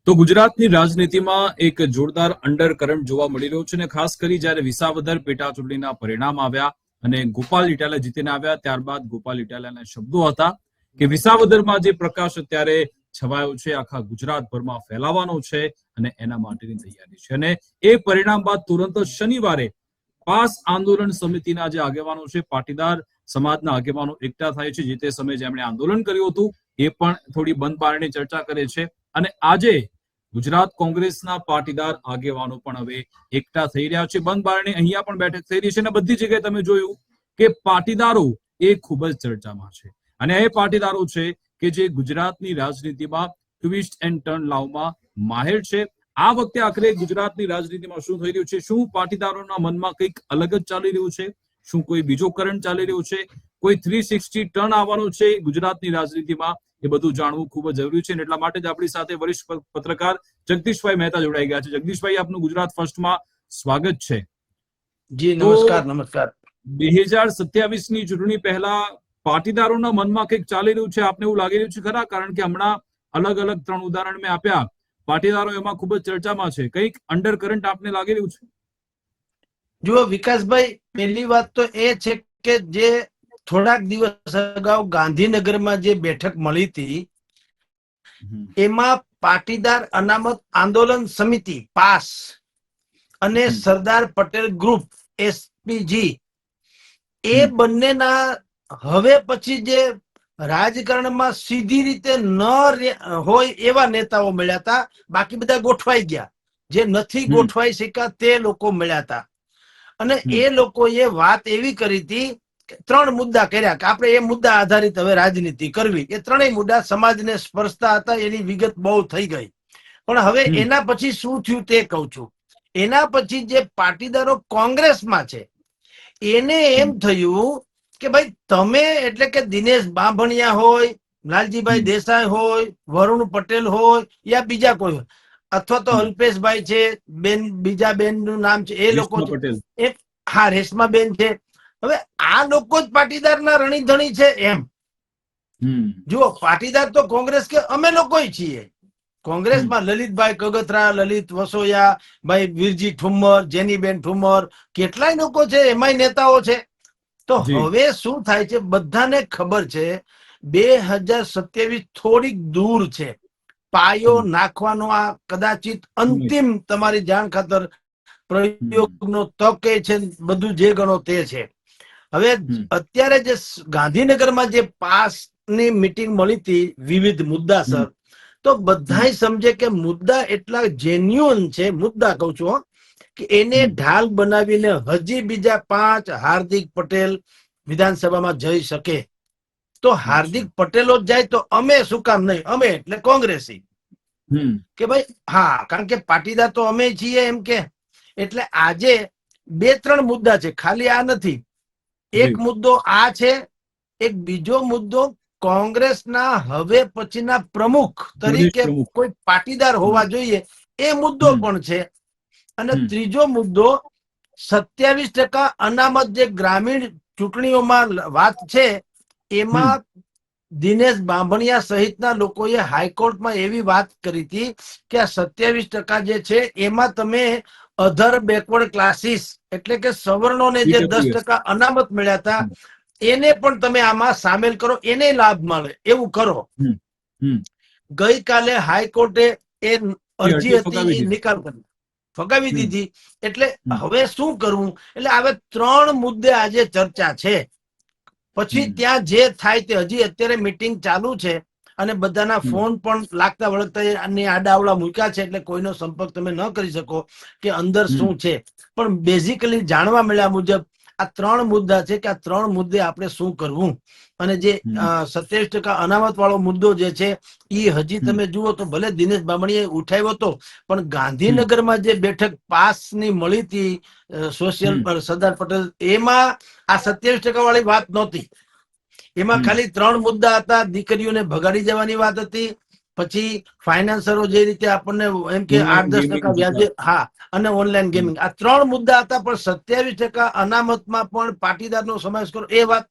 તો ગુજરાતની રાજનીતિમાં એક જોરદાર અંડરકરન્ટ જોવા મળી રહ્યો છે અને ખાસ કરી જ્યારે વિસાવદર પેટા ચૂંટણીના પરિણામ આવ્યા અને ગોપાલ ઇટાલિયા જીતીને આવ્યા ત્યારબાદ ગોપાલ ઇટાલિયાના શબ્દો હતા કે વિસાવદરમાં જે પ્રકાશ અત્યારે છવાયો છે આખા ગુજરાતભરમાં ફેલાવાનો છે અને એના માટેની તૈયારી છે. અને એ પરિણામ બાદ તુરંત શનિવારે પાસ આંદોલન સમિતિના જે આગેવાનો છે, પાટીદાર સમાજના આગેવાનો એકઠા થાય છે. જે તે સમયે જેમણે આંદોલન કર્યું હતું એ પણ થોડી બંધ બારણે ચર્ચા કરે છે. અને આજે ગુજરાત કોંગ્રેસના પાટીદાર આગેવાનો પણ હવે એકઠા થઈ રહ્યા છે. બંધ બારણે અહીંયા પણ બેઠક થઈ રહી છે અને બધી જગ્યાએ તમે જોયું કે પાટીદારો એ ખૂબ જ ચર્ચામાં છે. અને એ પાટીદારો છે કે જે ગુજરાતની રાજનીતિમાં ટ્વિસ્ટ એન્ડ ટર્ન લાવવામાં માહેર છે. આ વખતે આખરે ગુજરાતની રાજનીતિમાં શું થઈ રહ્યું છે? શું પાટીદારોના મનમાં કંઈક અલગ જ ચાલી રહ્યું છે? શું કોઈ બીજો કરંટ ચાલી રહ્યો છે? કોઈ 360 ટર્ન આવવાનો છે ગુજરાતની રાજનીતિમાં? એ બધું જાણવું ખૂબ જ જરૂરી છે. અને એટલા માટે જ આપણી સાથે વરિષ્ઠ પત્રકાર જગદીશભાઈ મહેતા જોડાઈ ગયા છે. જગદીશભાઈ, આપનું ગુજરાત ફર્સ્ટમાં સ્વાગત છે. જી નમસ્કાર. નમસ્કાર. 2027 ની ચૂંટણી પહેલા પાટીદારોના મનમાં કંઈક ચાલી રહ્યું છે, આપને એવું લાગી રહ્યું છે ખરા? કારણ કે હમણાં અલગ અલગ 3 ઉદાહરણ મેં આપ્યા, પાટીદારો એમાં ખૂબ જ ચર્ચામાં છે. કંઈક અંડર કરંટ આપને લાગી રહ્યું છે? જુઓ વિકાસભાઈ, પહેલી વાત તો એ છે કે જે થોડાક દિવસ અગાઉ ગાંધીનગરમાં જે બેઠક મળી હતી એમાં પાટીદાર અનામત આંદોલન સમિતિ પાસ અને સરદાર પટેલ ગ્રુપ એસપીજી એ બંનેના હવે પછી જે રાજકારણમાં સીધી રીતે ન હોય એવા નેતાઓ મળ્યા હતા. બાકી બધા ગોઠવાઈ ગયા. જે નથી ગોઠવાઈ શક્યા તે લોકો મળ્યા હતા. અને એ લોકોએ વાત એવી કરી હતી, 3 મુદ્દા કર્યા કે આપણે એ મુદ્દા આધારિત હવે રાજનીતિ કરવી. એ 3 મુદ્દા સમાજને સ્પર્શતા હતા. એની વિગત બહુ થઈ ગઈ. પણ હવે એના પછી શું થયું તે કહું છું. એના પછી જે પાટીદારો કોંગ્રેસમાં છે એને એમ થયું કે ભાઈ તમે એટલે કે દિનેશ બાંભણિયા હોય, લાલજીભાઈ દેસાઈ હોય, વરુણ પટેલ હોય યા બીજા કોઈ હોય, અથવા તો અલ્પેશભાઈ છે, બેન બીજા બેન નું નામ છે એ લોકો છે, હા રેશમાબેન છે. હવે આ લોકો જ પાટીદારના રણીધણી છે એમ. જુઓ, પાટીદાર તો કોંગ્રેસ કે અમે લોકો છીએ. કોંગ્રેસમાં લલિતભાઈ કગથરા, લલિત વસોયા, ભાઈ વીરજી ઠુમ્મર, જેનીબેન ઠુમ્મર, કેટલાય લોકો છે, એમાંય નેતાઓ છે. તો હવે શું થાય છે, બધાને ખબર છે 2027 થોડીક દૂર છે. પાયો નાખવાનો આ કદાચિત અંતિમ તમારી જાણ ખાતર પ્રયોગનો તક છે. બધું જે ગણો તે છે. હવે અત્યારે જે ગાંધીનગરમાં જે પાસની મીટિંગ મળી હતી વિવિધ મુદ્દાસર, તો બધાય સમજે કે મુદ્દા એટલા જેન્યુઅન છે. મુદ્દા કહું છું કે એને ઢાલ બનાવીને હજી બીજા 5 હાર્દિક પટેલ વિધાનસભામાં જઈ શકે. તો હાર્દિક પટેલો જ જાય તો અમે શું કામ નહીં? અમે એટલે કોંગ્રેસી કે ભાઈ હા, કારણ કે પાટીદાર તો અમે છીએ એમ કે. એટલે આજે 2-3 મુદ્દા છે, ખાલી આ નથી. એક મુદ્દો આ છે, એક બીજો મુદ્દો કોંગ્રેસના હવે પછીના પ્રમુખ તરીકે કોઈ પાટીદાર હોવા જોઈએ એ મુદ્દો પણ છે. અને ત્રીજો મુદ્દો 27% અનામત જે ગ્રામીણ ચૂંટણીઓમાં વાત છે એમાં દિનેશ બાંભણિયા સહિતના લોકોએ હાઈકોર્ટમાં એવી વાત કરી હતી કે આ 27% જે છે એમાં તમે અધર બેકવર્ડ ક્લાસીસ એટલે કે સવર્ણોને જે 10% અનામત મળ્યા હતા એને પણ તમે આમાં સામેલ કરો, એને લાભ મળે એવું કરો. ગઈકાલે હાઈકોર્ટે એ અરજી હતી એ નિકાલ કરી ફગાવી દીધી. એટલે હવે શું કરવું? એટલે હવે 3 મુદ્દે આજે ચર્ચા છે. પછી ત્યાં જે થાય તે, હજી અત્યારે મીટિંગ ચાલુ છે અને બધાના ફોન પણ લાગતા વળગતા અને આડાવડા મૂક્યા છે. એટલે કોઈનો સંપર્ક તમે ન કરી શકો કે અંદર શું છે. પણ બેઝિકલી જાણવા મળ્યા મુજબ આ 3 મુદ્દા છે કે આ 3 મુદ્દે આપણે શું કરવું. અને જે 27% અનામત વાળો મુદ્દો જે છે એ હજી તમે જુઓ તો ભલે દિનેશ બામણીએ ઉઠાવ્યો હતો, પણ ગાંધીનગરમાં જે બેઠક પાસની મળી હતી સોશિયલ સરદાર પટેલ, એમાં આ 27% વાળી વાત નહોતી. એમાં ખાલી 3 મુદ્દા હતા. દીકરીઓને ભગાડી જવાની વાત હતી, પછી ફાઇનાન્સરો જે રીતે આપણને એમ કે 8-10% વ્યાજે, હા, અને ઓનલાઈન ગેમિંગ, આ 3 મુદ્દા હતા. પણ 27% અનામતમાં પણ પાટીદારનો સમાવેશ કરો એ વાત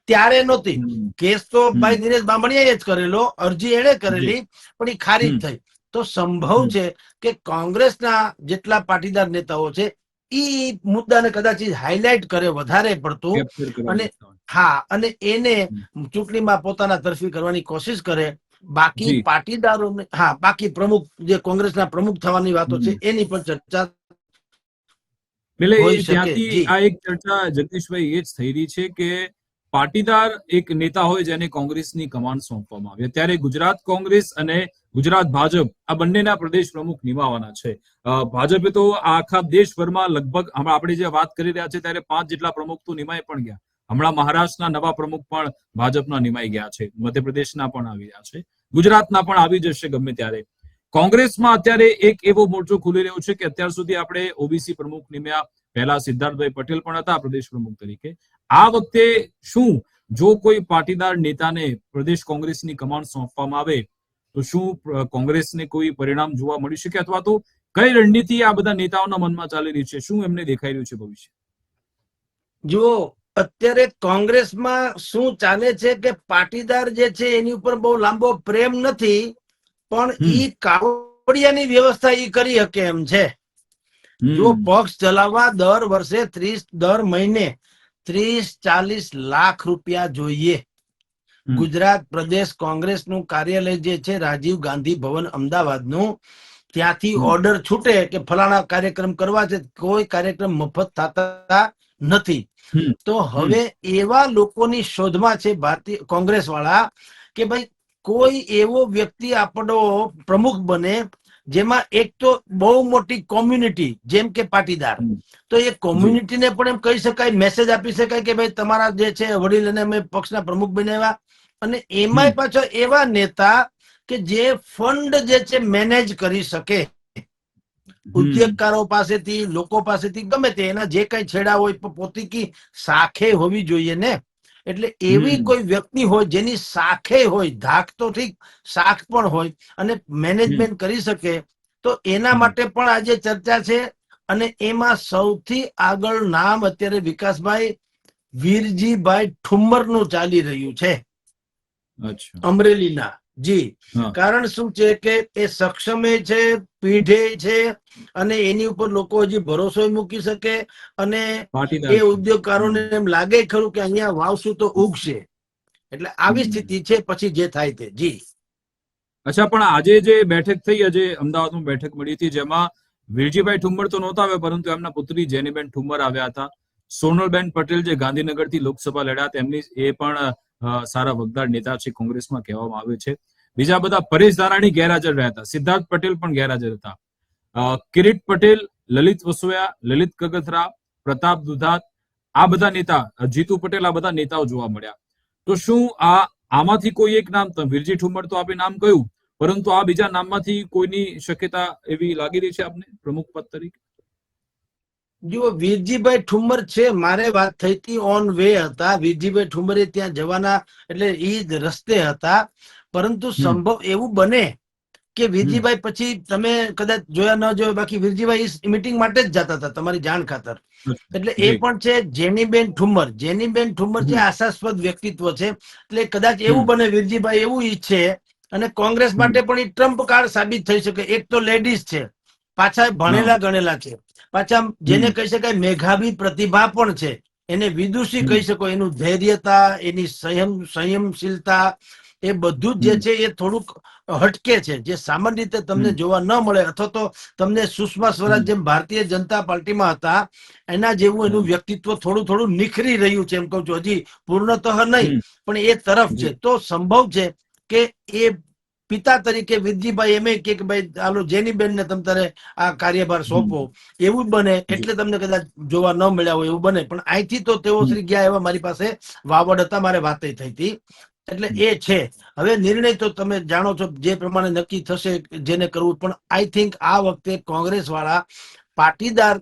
ત્યારે નહોતી. કેસ તો ભાઈ દિનેશ બામણીયાએ જ કરેલો, અરજી એણે કરેલી, પણ એ ખારીજ થઈ. તો સંભવ છે કે કોંગ્રેસના જેટલા પાટીદાર નેતાઓ છે ઈ મુદ્દાને કદાચ હાઇલાઇટ કરે વધારે પડતું, કેપ્ચર કરવા અને માંગતા હોય. હા, અને એને ચૂંટણીમાં પોતાના તરફી કરવાની કોશિશ કરે. બાકી જી. પાટીદારોને, હા, બાકી પ્રમુખ જે કોંગ્રેસના પ્રમુખ થવાની વાતો છે એની પણ ચર્ચા એટલે હોઈ શકે. ત્યાંથી જી, આ એક ચર્ચા જગદીશભાઈ એ જ થઈ રહી છે કે પાટીદાર એક નેતા હોય જેને કોંગ્રેસની કમાન સોંપવામાં આવે, ત્યારે ગુજરાત કોંગ્રેસ અને ગુજરાત ભાજપ આ બંનેના પ્રદેશ પ્રમુખ નિમાવાના છે. ભાજપે તો આખા દેશભરમાં લગભગ હમણાં આપણે જે વાત કરી રહ્યા છે ત્યારે 5 જેટલા પ્રમુખ તો નિમાઈ પણ ગયા. હમણાં મહારાષ્ટ્રના નવા પ્રમુખ પણ ભાજપના નિમાઈ ગયા છે, મધ્યપ્રદેશના પણ આવી રહ્યા છે, ગુજરાતના પણ આવી જશે ગમે ત્યારે. કોંગ્રેસમાં અત્યારે એક એવો મોરચો ખુલી રહ્યો છે કે અત્યાર સુધી આપણે ઓબીસી પ્રમુખ નિમ્યા, પહેલા સિદ્ધાર્થભાઈ પટેલ પણ હતા પ્રદેશ પ્રમુખ તરીકે. આ વખતે શું જો કોઈ પાટીદાર નેતાને પ્રદેશ કોંગ્રેસની કમાન સોંપવામાં આવે તો શું કોંગ્રેસને કોઈ પરિણામ જોવા મળી શકે, અથવા તો કઈ રણનીતિ આ બધા નેતાઓના મનમાં ચાલી રહી છે, શું એમને દેખાઈ રહ્યું છે ભવિષ્ય? જુઓ, અત્યારે કોંગ્રેસમાં શું ચાલે છે કે પાટીદાર જે છે એની ઉપર બહુ લાંબો પ્રેમ નથી, પણ ઈ કાવડિયાની વ્યવસ્થા ઈ કરી શકે એમ છે. જો પક્ષ ચલાવવા દર મહિને 30-40 લાખ રૂપિયા જોઈએ. ગુજરાત પ્રદેશ કોંગ્રેસનું કાર્યાલય જે છે રાજીવ ગાંધી ભવન અમદાવાદનું, ત્યાંથી ઓર્ડર છૂટે કે ફલાણા કાર્યક્રમ કરવા છે, કોઈ કાર્યક્રમ મફત થતા નથી. તો હવે એવા લોકોની શોધમાં છે ભારતીય કોંગ્રેસ વાળા કે ભાઈ કોઈ એવો વ્યક્તિ આપણો પ્રમુખ બને જેમાં એક તો બહુ મોટી કોમ્યુનિટી જેમ કે પાટીદાર, તો એ કોમ્યુનિટીને પણ એમ કહી શકાય, મેસેજ આપી શકાય કે ભાઈ તમારા જે છે વડીલોને અમે પક્ષના પ્રમુખ બનાવ્યા. અને એમાંય પાછો એવા નેતા કે જે ફંડ જે છે મેનેજ કરી શકે, ઉદ્યોગકારો પાસેથી, લોકો પાસેથી, ગમે તે એના જે કઈ છેડા હોય પોતીકી શાખે હોવી જોઈએ ને. એટલે એવી કોઈ વ્યક્તિ હોય જેની શાખે હોય, ધાક તો ઠીક, શાખ પણ હોય અને મેનેજમેન્ટ કરી શકે, તો એના માટે પણ આજે ચર્ચા છે. અને એમાં સૌથી આગળ નામ અત્યારે વિકાસભાઈ વીરજીભાઈ ઠુમ્મર નું ચાલી રહ્યું છે, અમરેલીના. જી, કારણ શું છે કે એ સક્ષમે છે, પીઢે છે, અને એની ઉપર લોકો હજી ભરોસો મૂકી શકે, અને એ ઉદ્યોગકારોને એમ લાગે ખરું કે અહીંયા વાવશું તો ઉગશે. એટલે આવી સ્થિતિ છે, પછી જે થાય તે. જી. અચ્છા, પણ આજે જે બેઠક થઈ, આજે અમદાવાદમાં બેઠક મળી હતી જેમાં વીરજીભાઈ ઠુમ્મર તો નહોતા આવ્યા, પરંતુ એમના પુત્રી જેનીબેન ઠુમ્મર આવ્યા હતા. સોનલબેન પટેલ જે ગાંધીનગરથી લોકસભા લડ્યા હતા, એમની એ પણ સારા વગદાર નેતા છે, કોંગ્રેસમાં કહેવામાં આવે છે. બીજા બધા પરેશ ધાનાણી ગેરહાજર રહ્યા હતા, સિદ્ધાર્થ પટેલ પણ ગેરહાજર હતા, કિરીટ પટેલ, લલિત વસોયા, લલિત કગથરા, પ્રતાપ દુધાત, આ બધા નેતા, જીતુ પટેલ, આ બધા નેતાઓ જોવા મળ્યા. તો શું આમાંથી કોઈ એક નામ, વીરજી ઠુમ્મર તો આપણે નામ કહ્યું, પરંતુ આ બીજા નામમાંથી કોઈની શક્યતા એવી લાગી રહી છે આપને પ્રમુખ પદ તરીકે? જુઓ, વીરજીભાઈ ઠુમ્મર છે, મારે વાત થઈ હતી, ઓન વે હતા વીરજીભાઈ ઠુમ્મરે ત્યાં જવાના, એટલે એ જ રસ્તે હતા. પરંતુ સંભવ એવું બને કે વીરજીભાઈ પછી, તમે કદાચ જોયા ન જોયા, બાકી વીરજીભાઈ મીટિંગ માટે જ જતા હતા, તમારી જાણ ખાતર. એટલે એ પણ છે જેનીબેન ઠુમ્મર. જેનીબેન ઠુમ્મર જે આશાસ્પદ વ્યક્તિત્વ છે, એટલે કદાચ એવું બને વીરજીભાઈ એવું ઈચ્છે, અને કોંગ્રેસ માટે પણ એ ટ્રમ્પ કાર્ડ સાબિત થઈ શકે. એક તો લેડીઝ છે, પાછા ભણેલા ગણેલા છે, પાછા જેને કહી શકાય મેઘાવી પ્રતિભા પણ છે, એને વિદુષી કહી શકો. એનું ધૈર્યતા, એની સંયમશીલતા, એ બધું જ જે છે એ થોડુંક હટકે છે, જે સામાન્ય રીતે તમને જોવા ન મળે. અથવા તો તમને સુષ્મા સ્વરાજ જેમ ભારતીય જનતા પાર્ટીમાં હતા એના જેવું એનું વ્યક્તિત્વ થોડું થોડું નિખરી રહ્યું છે, એમ કહું છું. હજી પૂર્ણતઃ નહીં, પણ એ તરફ છે. તો સંભવ છે કે એ પિતા તરીકે વીરજીભાઈ એમ કે ભાઈ ચાલો જેનીબેન ને તમ તારે આ કાર્યભાર સોંપો, એવું બને. એટલે તમને કદાચ જોવા ન મળ્યા હોય એવું બને. પણ અહીંથી તો તેઓ શ્રી ગયા એવા મારી પાસે વાવડ હતા, મારે વાત થઈ હતી. એટલે એ છે. હવે નિર્ણય તો તમે જાણો છો જે પ્રમાણે નક્કી થશે જેને કરવું. પણ આઈ થિંક આ વખતે કોંગ્રેસ વાળા પાટીદાર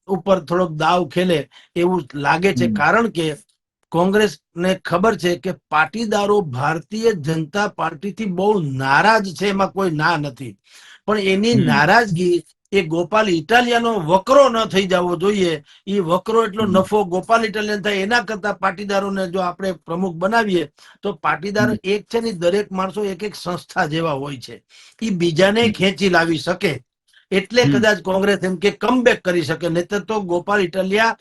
ઉપર થોડોક દાવ ખેલે એવું લાગે છે. કારણ કે કોંગ્રેસને ખબર છે કે પાટીદારો ભારતીય જનતા પાર્ટીથી બહુ નારાજ છે, એમાં કોઈ ના નથી. પણ એની નારાજગી એ ગોપાલ ઇટાલિયાનો વકરો ન થઈ જવો જોઈએ. એ વકરો એટલો નફો ગોપાલ ઇટાલિયન થાય એના કરતા પાટીદારોને જો આપણે પ્રમુખ બનાવીએ તો પાટીદારો એક છે ને દરેક માણસો એક એક સંસ્થા જેવા હોય છે, એ બીજાને ખેંચી લાવી શકે. એટલે કદાચ કોંગ્રેસ એમ કે કમબેક કરી શકે. નહીતર તો ગોપાલ ઇટાલિયા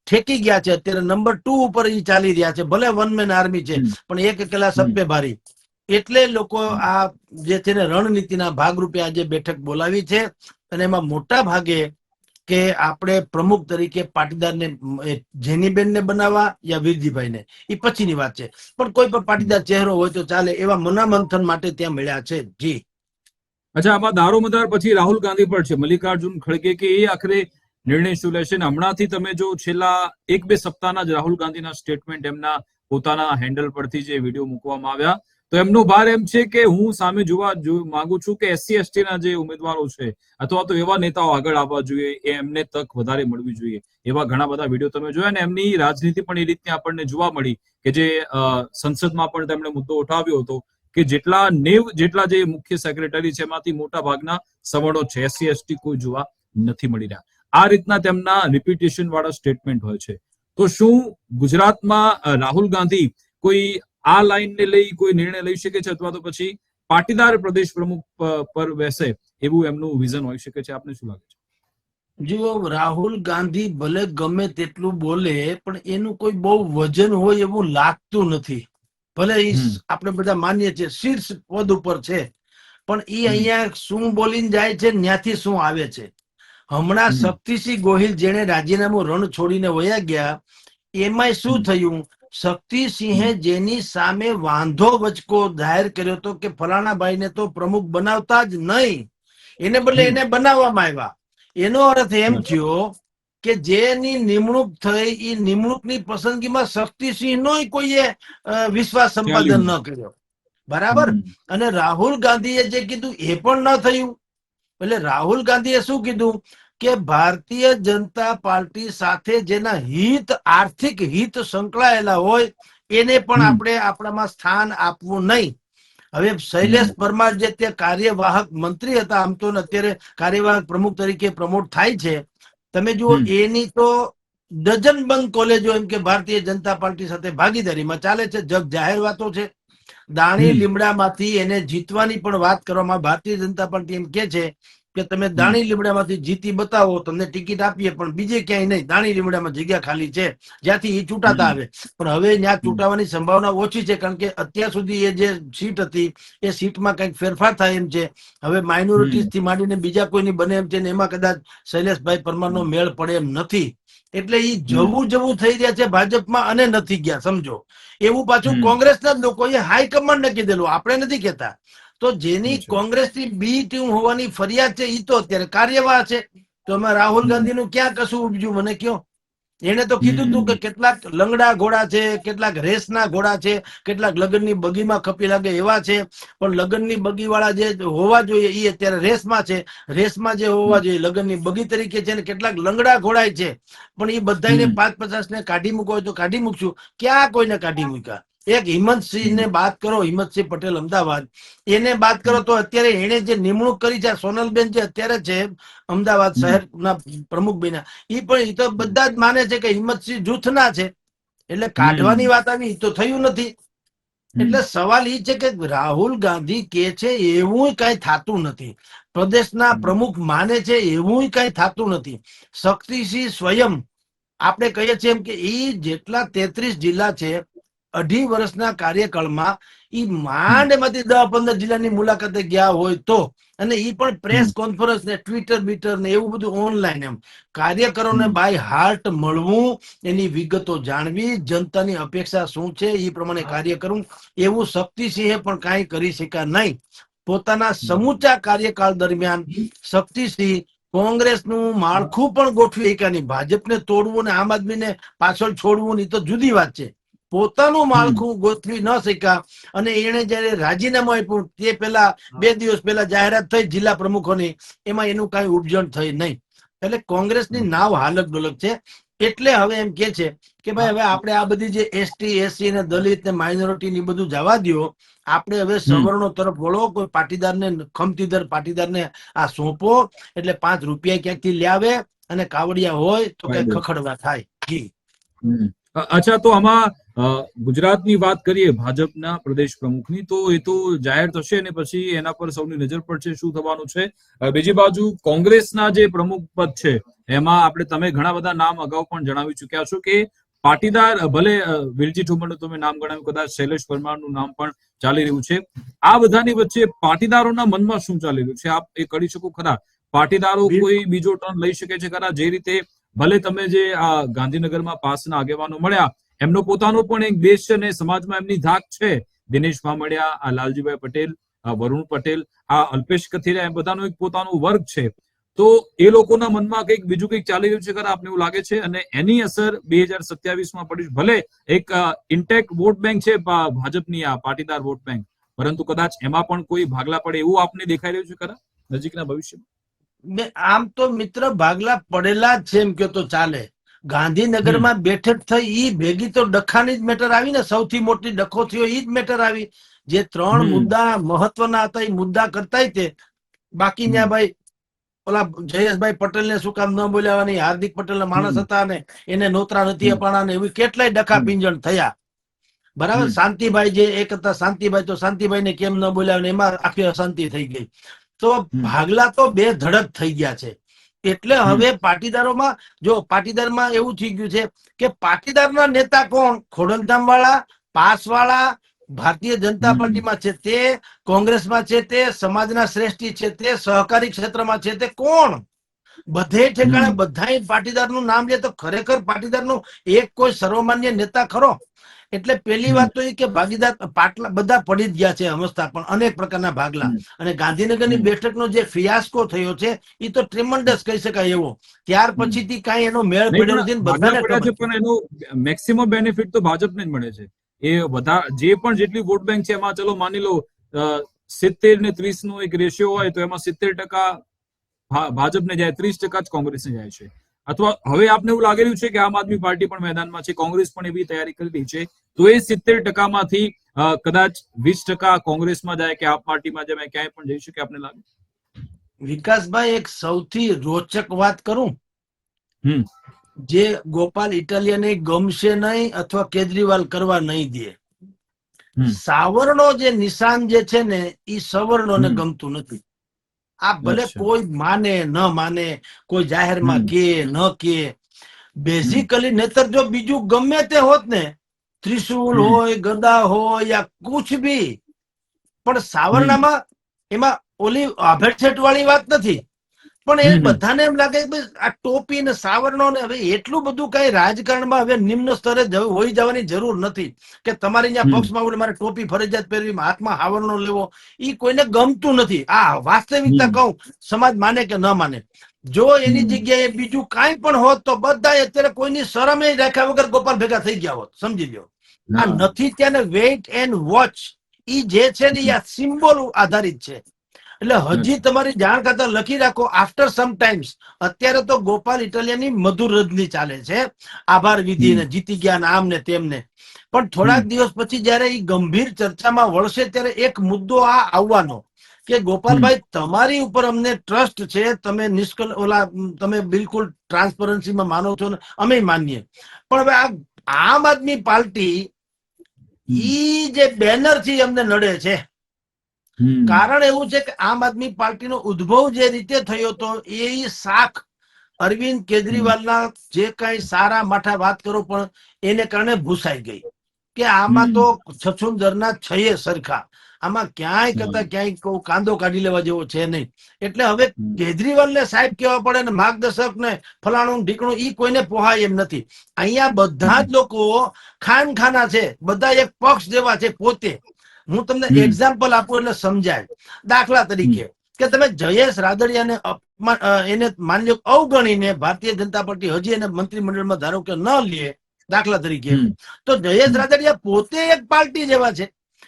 ઠેકી ગયા છે, અત્યારે નંબર 2 ઉપર એ ચાલી રહ્યા છે. ભલે વન મેન આર્મી છે પણ એક એકલા સભ્ય ભારી. એટલે લોકો આ જે છે ને રણનીતિના ભાગરૂપે આજે બેઠક બોલાવી છે અને એમાં મોટા ભાગે કે આપણે પ્રમુખ તરીકે પાટીદારને જેનીબેનને બનાવવા યા વીરજીભાઈને, એ પછીની વાત છે. પણ કોઈ પણ પાટીદાર ચહેરો હોય તો ચાલે એવા મનામંથન માટે ત્યાં મળ્યા છે. જી અચ્છા, આમાં દારોમદાર પછી રાહુલ ગાંધી પણ છે, મલ્લિકાર્જુન ખડગે, કે એ આખરે નિર્ણય શું લેશે? હમણાંથી તમે જો છેલ્લા 1-2 સપ્તાહના જ રાહુલ ગાંધીના સ્ટેટમેન્ટ એમના પોતાના હેન્ડલ પરથી જે વિડીયો મૂકવામાં આવ્યા, તો એમનો ભાર એમ છે કે હું સામે જોવા માંગુ છું કે SC/ST ના જે ઉમેદવારો છે અથવા તો એવા નેતાઓ આગળ આવવા જોઈએ, એમને તક વધારે મળવી જોઈએ. એવા ઘણા બધા વિડીયો તમે જોયા ને એમની રાજનીતિ પણ એ રીતની આપણને જોવા મળી કે જે સંસદમાં પણ તેમણે મુદ્દો ઉઠાવ્યો હતો કે જેટલા 90 જેટલા જે મુખ્ય સેક્રેટરી છે એમાંથી મોટા ભાગના સવર્ણો છે, SC/ST કોઈ જોવા નથી મળી રહ્યા. આ રીતના તેમના રિપીટેશન વાળા સ્ટેટમેન્ટ હોય છે. તો શું ગુજરાતમાં રાહુલ ગાંધી કોઈ આ લાઈનને લઈ કોઈ નિર્ણય લઈ શકે છે અથવા તો પછી પાટીદાર પ્રદેશ પ્રમુખ પર બેસે એવું એમનું વિઝન હોઈ શકે છે? આપને શું લાગે છે? જો રાહુલ ગાંધી ભલે ગમે તેટલું બોલે પણ એનું કોઈ બહુ વજન હોય એવું લાગતું નથી. ભલે આપણે બધા માનીએ છીએ શીર્ષ પદ ઉપર છે, પણ એ અહીંયા શું બોલીને જાય છે, ત્યાંથી શું આવે છે. હમણાં શક્તિસિંહ ગોહિલ જેને રાજીનામું રણ છોડીને વયા ગયા, એમાંય શું થયું? શક્તિસિંહે જેની સામે વાંધો વચકો જાહેર કર્યો હતો કે ફલાણા ભાઈને તો પ્રમુખ બનાવતા જ નહીં, એને બદલે એને બનાવવામાં આવ્યા. એનો અર્થ એમ થયો કે જેની નિમણૂક થઈ એ નિમણૂકની પસંદગીમાં શક્તિસિંહ નો કોઈએ વિશ્વાસ સંપાદન ન કર્યો. બરાબર. અને રાહુલ ગાંધીએ જે કીધું એ પણ ન થયું. એટલે રાહુલ ગાંધીએ શું કીધું કે ભારતીય જનતા પાર્ટી સાથે જેના હિત, આર્થિક હિત સંકળાયેલા હોય એને પણ આપણે આપણામાં સ્થાન આપવું નહીં. હવે શૈલેષ પરમાર જે તે કાર્યવાહક મંત્રી હતા, આમ તો અત્યારે કાર્યવાહક પ્રમુખ તરીકે પ્રમોટ થાય છે. તમે જુઓ એની તો ડઝનબંધ કોલેજો એમ કે ભારતીય જનતા પાર્ટી સાથે ભાગીદારીમાં ચાલે છે, જગ જાહેર વાતો છે. દાણી લીમડામાંથી એને જીતવાની પણ વાત કરવામાં ભારતીય જનતા પાર્ટી એમ કે છે કે તમે દાણી લીમડામાંથી જીતી બતાવો, તમને ટિકિટ આપીએ, પણ બીજે ક્યાંય નહીં. દાણી લીમડામાં જગ્યા ખાલી છે જ્યાંથી એ ચૂંટાતા આવે. પણ હવે ત્યાં ચૂંટાવાની સંભાવના ઓછી છે, કારણ કે અત્યાર સુધી એ જે સીટ હતી એ સીટમાં કંઈક ફેરફાર થાય એમ છે. હવે માઇનોરિટીઝ થી માંડીને બીજા કોઈની બને એમ છે ને એમાં કદાચ શૈલેષભાઈ પરમારનો મેળ પડે એમ નથી. એટલે એ જવું થઈ રહ્યા છે ભાજપમાં અને નથી ગયા, સમજો. એવું પાછું કોંગ્રેસના જ લોકોએ હાઈકમાન્ડને કીધેલું, આપણે નથી કહેતા. તો જેની કોંગ્રેસની બી ટીમ હોવાની ફરિયાદ છે એ તો અત્યારે કાર્યવાહ છે. તો એમાં રાહુલ ગાંધીનું ક્યાં કશું ઉપજ્યું મને કયો? એને તો કીધું તું કે કેટલાક લંગડા ઘોડા છે, કેટલાક રેસના ઘોડા છે, કેટલાક લગ્નની બગીમાં ખપી લાગે એવા છે, પણ લગ્નની બગી વાળા જે હોવા જોઈએ એ અત્યારે રેસમાં છે. રેસમાં જે હોવા જોઈએ લગ્નની બગી તરીકે છે, ને કેટલાક લંગડા ઘોડાય છે. પણ એ બધાને 5-50 ને કાઢી મૂકો હોય તો કાઢી મૂકશું. ક્યાં કોઈને કાઢી મૂક્યા? એક હિંમતસિંહ ને બાત કરો, હિંમતસિંહ પટેલ અમદાવાદ, એને બાત કરો તો અત્યારે એને જે નિમણૂક કરી છે સોનલબેન જે અત્યારે છે અમદાવાદ શહેરના પ્રમુખ બન્યા, એ પણ એ તો બધા જ માને છે કે હિંમતસિંહ જૂથના છે. એટલે કાઢવાની વાત આવી તો થયું નથી. એટલે સવાલ એ છે કે રાહુલ ગાંધી કે છે એવું કઈ થતું નથી, પ્રદેશના પ્રમુખ માને છે એવું કઈ થતું નથી. શક્તિસિંહ સ્વયં આપણે કહીએ છીએ એમ કે એ જેટલા 33 જિલ્લા છે 2.5 વર્ષના કાર્યકાળમાં એ માંડમાંથી 10-15 જિલ્લાની મુલાકાતે ગયા હોય તો, અને એ પણ પ્રેસ કોન્ફરન્સ ને ટ્વિટર બીટર ને એવું બધું ઓનલાઈન, એમ કાર્યકરોને બાય હાર્ટ મળવું, એની વિગતો જાણવી, જનતાની અપેક્ષા શું છે એ પ્રમાણે કાર્ય કરવું, એવું શક્તિસિંહે પણ કાંઈ કરી શક્યા નહીં. પોતાના સમૂચા કાર્યકાળ દરમિયાન શક્તિસિંહ કોંગ્રેસનું માળખું પણ ગોઠવી શક્યા નહીં. ભાજપને તોડવું ને આમ આદમીને પાછળ છોડવું એ તો જુદી વાત છે. પોતાનું માળખું ગોઠવી ન શક્યા. અને એને જયારે રાજીનામું આપ્યું તે પહેલા 2 દિવસ પહેલા જાહેરાત થઈ જિલ્લા પ્રમુખોની, એમાં એનું કઈ ઉપજણ થઈ નહીં. એટલે કોંગ્રેસની નાવ હાલક ડોલક છે. એટલે હવે એમ કે છે કે ભાઈ હવે આપણે આ બધી જે એસટી એસસી ને દલિત ને માઇનોરિટી ની બધું જવા દો, આપણે હવે સવર્ણો તરફ વળો, કોઈ પાટીદારને ખમતીદાર પાટીદારને આ સોંપો એટલે 5 રૂપિયા ક્યાંકથી લાવે અને કાવડિયા હોય તો કઈ ખખડવા થાય. અચ્છા, તો આમાં ગુજરાતની વાત કરીએ ભાજપના પ્રદેશ પ્રમુખની, તો એ તો જાહેર થશે ને પછી એના પર સૌની નજર પડશે શું થવાનું છે. બીજી બાજુ કોંગ્રેસના જે પ્રમુખ પદ છે એમાં આપણે તમે ઘણા બધા નામ અગાઉ પણ જણાવી ચુક્યા છો કે પાટીદાર, ભલે વિરજી ઠુમરનું તમે નામ ગણાવ્યું, કદાચ શૈલેષ પરમારનું નામ પણ ચાલી રહ્યું છે. આ બધાની વચ્ચે પાટીદારોના મનમાં શું ચાલી રહ્યું છે આપ એ કરી શકો ખરા? પાટીદારો કોઈ બીજો ટર્ન લઈ શકે છે ખરા? જે રીતે ભલે તમે જે આ ગાંધીનગરમાં પાસના આગેવાનો મળ્યા, એમનો પોતાનો પણ એક દેશ છે અને સમાજમાં એમની ધાક છે. દિનેશ ભામડિયા, આ લાલજીભાઈ પટેલ, આ વરુણ પટેલ, આ અલ્પેશ કથિરિયા, એ બધાનો એક પોતાનો વર્ગ છે. તો એ લોકોના મનમાં કંઈક બીજું કંઈક ચાલી રહ્યું છે ખરા આપને એવું લાગે છે? અને એની અસર 2027માં પડી? ભલે એક ઇન્ટેક્ટ વોટ બેંક છે ભાજપની આ પાટીદાર વોટ બેંક, પરંતુ કદાચ એમાં પણ કોઈ ભાગલા પડે એવું આપને દેખાઈ રહ્યું છે ખરા નજીકના ભવિષ્યમાં? આમ તો મિત્ર ભાગલા પડેલા જ છે એમ કે તો ચાલે. ગાંધીનગરમાં બેઠક થઈ ઈ ભેગી તો ડખાની જ મેટર આવી ને, સૌથી મોટી ડખો થયો ઈ જ મેટર આવી. જે 3 મુદ્દા મહત્વના હતા એ મુદ્દા કરતા તે બાકી ત્યાં ભાઈ ઓલા જયેશભાઈ પટેલ ને શું કામ ન બોલાવવાની, હાર્દિક પટેલ ના માણસ હતા ને એને નોતરા નથી અપાણા ને એવી કેટલાય ડખા પિંજણ થયા. બરાબર. શાંતિભાઈ જે એક હતા શાંતિભાઈ, તો શાંતિભાઈ ને કેમ ન બોલાવે એમાં આખી અશાંતિ થઈ ગઈ. તો ભાગલા તો બે ધડક થઈ ગયા છે. એટલે હવે પાટીદારોમાં જો પાટીદારમાં એવું થઈ ગયું છે કે પાટીદારના નેતા કોણ? ખોડલધામ વાળા, પાસ વાળા, ભારતીય જનતા પાર્ટીમાં છે તે, કોંગ્રેસમાં છે તે, સમાજના શ્રેષ્ઠી છે તે, સહકારી ક્ષેત્રમાં છે તે, કોણ? બધે ઠેકાણે બધા પાટીદારનું નામ લે તો ખરેખર પાટીદારનો એક કોઈ સર્વમાન્ય નેતા ખરો? એટલે પેલી વાત તો એ કે ભાગીદાર પાટલા બધા પડી જ ગયા છે સમજતા, પણ અનેક પ્રકારના ભાગલા. અને ગાંધીનગરની બેઠકનો જે ફિયાસ્કો થયો છે એ તો ટ્રેમન્ડસ કહી શકાય એવો. ત્યાર પછીથી કાંઈ એનો મેળ પડ્યો નથી. બધાને પણ એનો મેક્સિમમ બેનિફિટ તો ભાજપને જ મળે છે. એ બધા જે પણ જેટલી વોટ બેંક છે એમાં ચલો માની લો 70 ને 30 નો એક રેશિયો હોય તો એમાં 70% ભાજપને જાય, 30% જ કોંગ્રેસને જાય છે. અથવા હવે આપને એવું લાગી રહ્યું છે કે આમ આદમી પાર્ટી પણ મેદાનમાં છે, કોંગ્રેસ પણ એવી તૈયારી કરી રહી છે, તો એ 70%માંથી કદાચ 20% કોંગ્રેસમાં જાય કે આપ પાર્ટીમાં જાય, ક્યાંય પણ જઈ શકે આપને લાગે? વિકાસભાઈ એક સૌથી રોચક વાત કરું, જે ગોપાલ ઇટાલિયાને ગમશે નહીં અથવા કેજરીવાલ કરવા નહીં દે. સાવરણો જે નિશાન જે છે ને એ સવર્ણોને ગમતું નથી. આ ભલે કોઈ માને ન માને, કોઈ જાહેરમાં કે ન કે, બેઝિકલી નહીતર જો બીજું ગમે તે હોત ને, ત્રિશુલ હોય, ગદા હોય યા કુછ બી, પણ સાવરણામાં એમાં ઓલી આભેળછેટ વાળી વાત નથી. પણ એ બધાને એમ લાગે કે આ ટોપી ને સાવરણો ને હવે એટલું બધું કઈ રાજકારણમાં હવે નિમ્ન સ્તરે હોઈ જવાની જરૂર નથી કે તમારી ત્યાં પક્ષમાં મારે ટોપી ફરજિયાત પહેરવી, હાથમાં હાવરણો લેવો, એ કોઈને ગમતું નથી. આ વાસ્તવિકતા કહું, સમાજ માને કે ન માને. જો એની જગ્યાએ બીજું કાંઈ પણ હોત તો બધા અત્યારે કોઈની શરમે રાખ્યા વગર ગોપાલ ભેગા થઈ ગયા હોત. સમજી લો, આ નથી ત્યાં વેઇટ એન્ડ વોચ ઈ જે છે ને આ સિમ્બોલ આધારિત છે. એટલે હજી તમારી જાણ ખાતર લખી રાખો, આફ્ટર સમ ટાઈમ્સ. અત્યારે તો ગોપાલ ઇટાલિયાની મધુર રજની ચાલે છે, આભાર વિધિ ને જીતી ગયા ને આમ ને તેમને. પણ થોડાક દિવસ પછી જયારે એ ગંભીર ચર્ચામાં વળશે ત્યારે એક મુદ્દો આ આવવાનો કે ગોપાલભાઈ તમારી ઉપર અમને ટ્રસ્ટ છે, તમે તમે બિલકુલ ટ્રાન્સપરન્સીમાં માનો છો ને અમે માનીએ, પણ હવે આ આમ આદમી પાર્ટી ઈ જે બેનર થી અમને નડે છે. કારણ એવું છે કે આમ આદમી પાર્ટીનો ઉદ્ભવ જે રીતે થયો હતો એ શાખ અરવિંદ કેજરીવાલના જે કઈ સારા માઠા વાત કરો પણ એને કારણે ભૂસાઈ ગઈ કે આમાં તો છછુંદરના છયે સરખા, આમાં ક્યાંય કરતા ક્યાંય કાંદો કાઢી લેવા જેવો છે નહીં. એટલે હવે કેજરીવાલને સાહેબ કહેવા પડે ને માર્ગદર્શક ને ફલાણું ઢીકણું ઈ કોઈને પોહાય એમ નથી. અહીંયા બધા જ લોકો ખાનખાના છે, બધા એક પક્ષ જેવા છે પોતે. હું તમને એક્ઝામ્પલ આપું એટલે સમજાય. દાખલા તરીકે કે તમે જયેશ રાદડિયાને એને માની લો અવગણીને ભારતીય જનતા પાર્ટી હજી એને મંત્રીમંડળમાં ધારો કે ન લે, દાખલા તરીકે, તો જયેશ રાદડિયા પોતે એક પાર્ટી જેવા છે.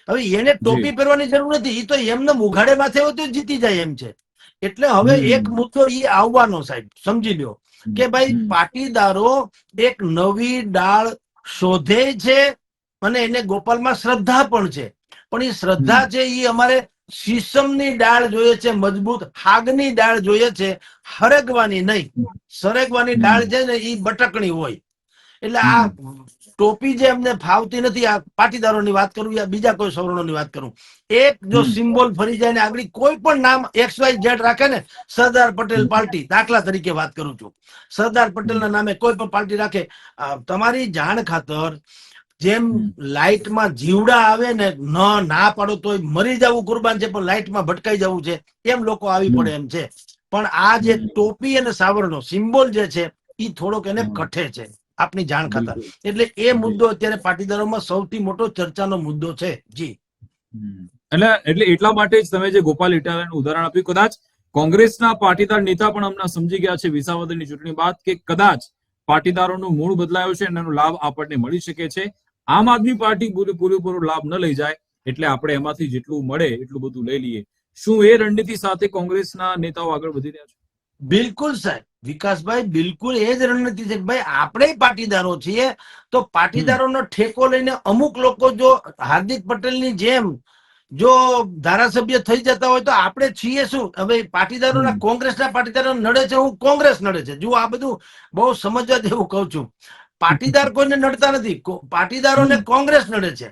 હવે એને ટોપી પહેરવાની જરૂર નથી, એ તો એમને ઉઘાડે માથે હોય તો જીતી જાય એમ છે. એટલે હવે એક મુદ્દો એ આવવાનો સાહેબ સમજી લ્યો કે ભાઈ પાટીદારો એક નવી ડાળ શોધે છે અને એને ગોપાલમાં શ્રદ્ધા પણ છે, પણ એ શ્રદ્ધા છે એ અમારે શીશમની ડાળ જોઈએ છે, મજબૂત હાગની ડાળ જોઈએ છે, હરગવાની નહીં. સરગવાની ડાળ છે ને એ બટકણી હોય. એટલે આ ટોપી જે અમને ફાવતી નથી, આ પાટીદારોની વાત કરું યા બીજા કોઈ સવર્ણોની વાત કરું, એક જો સિમ્બોલ ફરી જાય ને આગળ કોઈ પણ નામ XYZ રાખે ને, સરદાર પટેલ પાર્ટી દાખલા તરીકે વાત કરું છું, સરદાર પટેલના નામે કોઈ પણ પાર્ટી રાખે, તમારી જાણ ખાતર જેમ લાઇટમાં જીવડા આવે ને, ના પાડો તો મરી જવું કુરબાન છે, પણ લાઇટમાં ભટકાઈ જવું છે, એમ લોકો આવી પડે એમ છે. પણ આ જે ટોપી અને સાવરનો સિમ્બોલ જે છે એ થોડોક એને કઠે છે આપની જાણ ખાતર. એટલે એ મુદ્દો અત્યારે પાટીદારોમાં સૌથી મોટો ચર્ચાનો મુદ્દો છે. જી એટલે એટલા માટે જ તમે જે ગોપાલ ઇટાલિયાનું ઉદાહરણ આપ્યું, કદાચ કોંગ્રેસના પાટીદાર નેતા પણ હમણાં સમજી ગયા છે વિસાવદરની ચૂંટણી બાદ કે કદાચ પાટીદારોનું મૂળ બદલાયો છે અને એનો લાભ આપણને મળી શકે છે. આમ આદમી પાર્ટી પૂરેપૂરો લાભ ન લઈ જાય, એટલે આપણે એમાંથી જેટલું મળે એટલું બધું લઈ લઈએ. શું એ રણનીતિ સાથે કોંગ્રેસના નેતાઓ આગળ વધી રહ્યા છે? બિલકુલ સાહેબ વિકાસભાઈ, બિલકુલ એ જ રણનીતિ છે. ભાઈ આપણે પાટીદારો છીએ તો પાટીદારોનો ઠેકો લઈને અમુક લોકો જો હાર્દિક પટેલની જેમ જો ધારાસભ્ય થઈ જતા હોય તો આપણે છીએ શું? હવે પાટીદારોના કોંગ્રેસના પાટીદારો નડે છે, હું કોંગ્રેસ નડે છે. જુઓ આ બધું બહુ સમજવા જેવું કહું છું. પાટીદાર કોઈને નડતા નથી, પાટીદારોને કોંગ્રેસ નડે છે.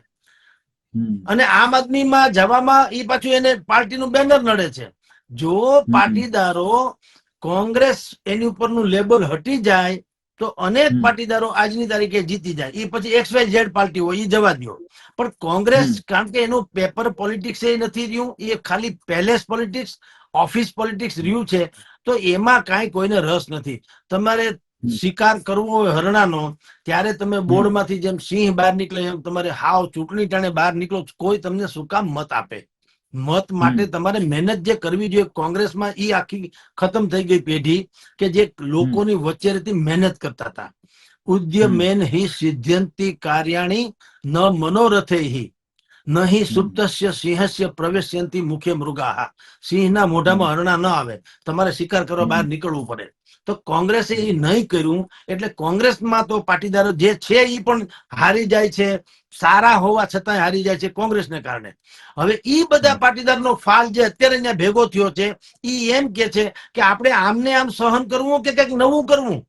અને આમ આદમીમાં જવામાં એ પાછું એને પાર્ટીનું બેનર નડે છે. જો પાટીદારો કોંગ્રેસ એની ઉપરનું લેબલ હટી જાય તો અનેક પાટીદારો આજની તારીખે જીતી જાય. એ પછી XYZ પાર્ટી હોય એ જવા દો, પણ કોંગ્રેસ કારણ કે એનું પેપર પોલિટિક્સ એ નથી રહ્યું, એ ખાલી પેલેસ પોલિટિક્સ, ઓફિસ પોલિટિક્સ રહ્યું છે. તો એમાં કાંઈ કોઈને રસ નથી. તમારે શિકાર કરવો હોય હરણાનો ત્યારે તમે બોર્ડમાંથી જેમ સિંહ બહાર નીકળે એમ તમારે હાવ ચૂંટણી ટાણે બહાર નીકળો, કોઈ તમને શું કામ મત આપે? મત માટે તમારે મહેનત જે કરવી જોઈએ, કોંગ્રેસમાં એ આખી ખતમ થઈ ગઈ પેઢી કે જે લોકોની વચ્ચે રહેતી મહેનત કરતા હતા. ઉદ્યમેન હિ સિદ્ધ્યંતિ કાર્યાણી ન મનોરથે હિ નહીં સુપ્તસ્ય સિંહસ્ય પ્રવેશ્યંતિ મુખે મૃગાહ. સિંહના મોઢામાં હરણા ન આવે, તમારે શિકાર કરવા બહાર નીકળવું પડે. તો કોંગ્રેસે એ નહીં કર્યું એટલે કોંગ્રેસમાં તો પાટીદારો જે છે એ પણ હારી જાય છે, સારા હોવા છતાં હારી જાય છે કોંગ્રેસને કારણે. હવે ઈ બધા પાટીદારનો ફાલ જે અત્યારે અહીંયા ભેગો થયો છે ઈ એમ કે છે કે આપણે આમને આમ સહન કરવું કે કંઈક નવું કરવું.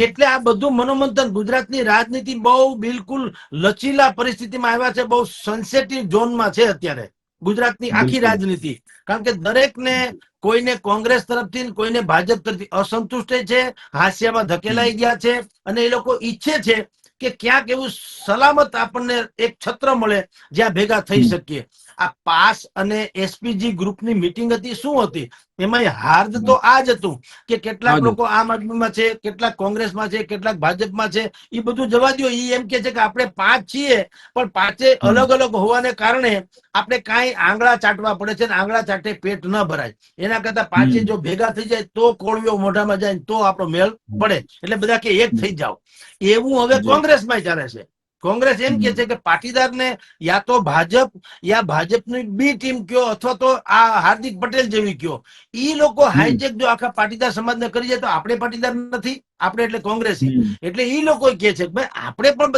એટલે આ બધું મનોમંથન, ગુજરાતની રાજનીતિ બહુ બિલકુલ લચીલા પરિસ્થિતિમાં આવ્યા છે, બહુ સેન્સિટિવ ઝોનમાં છે અત્યારે ગુજરાતની આખી રાજનીતિ. કારણ કે દરેકને કોઈને કોંગ્રેસ તરફથી કોઈને ભાજપ તરફથી અસંતુષ્ટ છે, હાસ્યામાં ધકેલાઈ ગયા છે અને એ લોકો ઈચ્છે છે કે ક્યાંક એવું સલામત આપણને એક છત્ર મળે જ્યાં ભેગા થઈ શકીએ. આ પાસ અને SPG ગ્રુપની મીટિંગ હતી, શું હતી એમાં હાર્દ તો આ જ હતું કે કેટલાક લોકો આમ આદમીમાં છે, કેટલાક કોંગ્રેસમાં છે, કેટલાક ભાજપમાં છે. એ બધું જવા દો, એ એમ કે છે કે આપણે 5 છીએ પણ 5 અલગ અલગ હોવાને કારણે આપણે કાંઈ આંગળા ચાટવા પડે છે, આંગળા ચાટે પેટ ન ભરાય. એના કરતા 5 જો ભેગા થઈ જાય તો કોળીઓ મોઢામાં જાય તો આપણો મેળ પડે. એટલે બધા કે એક થઈ જાવ. એવું હવે કોંગ્રેસમાં ચાલે છે. કોંગ્રેસ એમ કે છે કે પાટીદારને યા તો ભાજપ યા ભાજપની બી ટીમ કયો અથવા તો આ હાર્દિક પટેલ જેવી કયો, ઈ લોકો હાઈજેક જો આખા પાટીદાર સમાજને કરી જાય તો આપણે પાટીદાર નથી, આપણે એટલે કોંગ્રેસી. એટલે ઈ લોકો કે છે કે ભાઈ આપણે પણ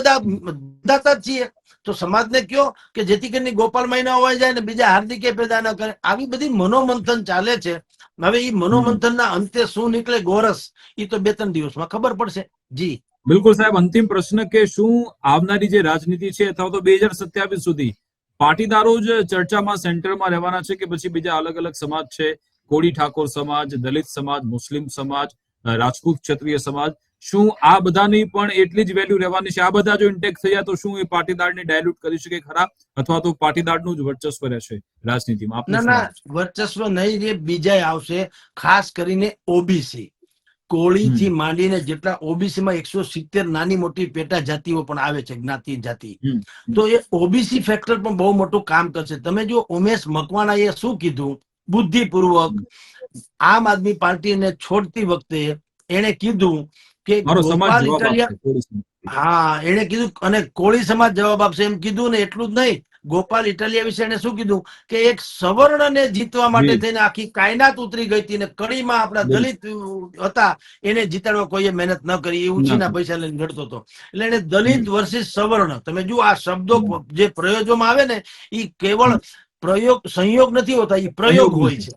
બધા છીએ તો સમાજને કયો કે જેથી કરીને ગોપાલ મહિના હોવાઈ જાય ને બીજા હાર્દિકે પેદા ન કરે. આવી બધી મનોમંથન ચાલે છે. હવે ઈ મનોમંથનના અંતે શું નીકળે ગોરસ એ તો 2-3 દિવસમાં ખબર પડશે. જી બિલકુલ સાહેબ, અંતિમ પ્રશ્ન કે શું આવનારી જે રાજનીતિ છે અથવા તો 2027 સુધી પાટીદારો જ ચર્ચામાં સેન્ટરમાં રહેવાના છે કે પછી બીજા અલગ અલગ સમાજ છે, કોળી ઠાકોર સમાજ, દલિત સમાજ, મુસ્લિમ સમાજ, રાજપૂત ક્ષત્રિય સમાજ, શું આ બધાની પણ એટલી જ વેલ્યુ રહેવાની છે? આ બધા જો ઇન્ટેક થઈ જાય તો શું એ પાટીદારને ડાયલ્યુટ કરી શકે ખરા, અથવા તો પાટીદારનું જ વર્ચસ્વ રહેશે રાજનીતિમાં? ના, વર્ચસ્વ નહીં રે, બીજા આવશે. ખાસ કરીને OBC, કોળી થી માંડીને જેટલા OBC માં 170 નાની મોટી પેટા જાતિઓ પણ આવે છે, જ્ઞાતિ જાતિ. તો એ OBC ફેક્ટર પણ બહુ મોટું કામ કરશે. તમે જો ઉમેશ મકવાણાએ શું કીધું બુદ્ધિપૂર્વક, આમ આદમી પાર્ટીને છોડતી વખતે એને કીધું કે ગોપાલ ઇટાલિયા, હા એને કીધું અને કોળી સમાજ જવાબ આપશે એમ કીધું ને. એટલું જ નહીં, ગોપાલ ઇટાલિયા વિશે એને શું કીધું કે એક સવર્ણને જીતવા માટે જી. થઈને આખી કાયનાત ઉતરી ગઈ હતી ને કડીમાં આપણા દલિત હતા એને જીતાડવા કોઈએ મહેનત ન કરી, એ ઉછીના પૈસા લઈને લડતો હતો. એટલે એને દલિત વર્સિસ સવર્ણ, તમે જુઓ આ શબ્દો જે પ્રયોગમાં આવે ને એ કેવળ પ્રયોગ સંયોગ નથી હોતા, એ પ્રયોગ હોય છે.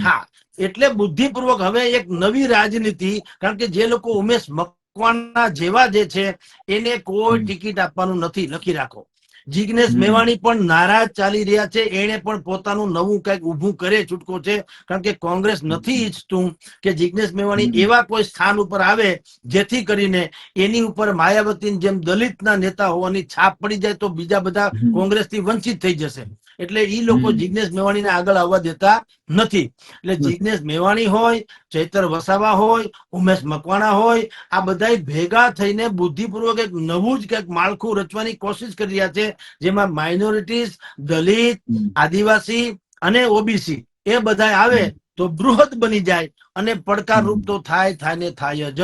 હા, એટલે બુદ્ધિપૂર્વક હવે એક નવી રાજનીતિ, કારણ કે જે લોકો ઉમેશ મકવાણા જેવા જે છે એને કોઈ ટિકિટ આપવાનું નથી, લખી રાખો. જિગ્નેશ મેવાણી પણ નારાજ ચાલી રહ્યા છે, એને પણ પોતાનું નવું કંઈક ઊભું કરે છૂટકો છે, કારણ કે કોંગ્રેસ નથી ઈચ્છતું કે જિગ્નેશ મેવાણી એવા કોઈ સ્થાન ઉપર આવે જેથી કરીને એની ઉપર માયાવતીની જેમ દલિતના નેતા હોવાની છાપ પડી જાય તો બીજા બધા કોંગ્રેસથી વંચિત થઈ જશે. એટલે ઈ લોકો જિગ્નેશ મેવાણીને આગળ આવવા દેતા નથી. એટલે જિગ્નેશ મેવાણી હોય, ચૈતર વસાવા હોય, ઉમેશ મકવાણા હોય, આ બધા ભેગા થઈને બુદ્ધિપૂર્વક એક નવું જ કંઈક માળખું રચવાની કોશિશ કરી રહ્યા છે, જેમાં માઇનોરિટીઝ, દલિત, આદિવાસી અને ઓબીસી એ બધા આવે તો બૃહદ બની જાય અને પડકારરૂપ તો થાય ને થાય જ.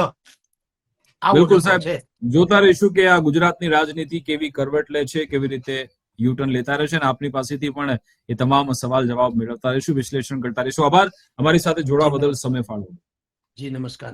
બિલકુલ સાહેબ, જોતા રહીશું કે આ ગુજરાતની રાજનીતિ કેવી કરવટ લે છે, કેવી રીતે યુટર્ન લેતા રહેશે, અને આપની પાસેથી પણ એ તમામ સવાલ જવાબ મેળવતા રહીશું, વિશ્લેષણ કરતા રહીશું. આભાર અમારી સાથે જોડવા બદલ, સમય ફાળવો. જી નમસ્કાર.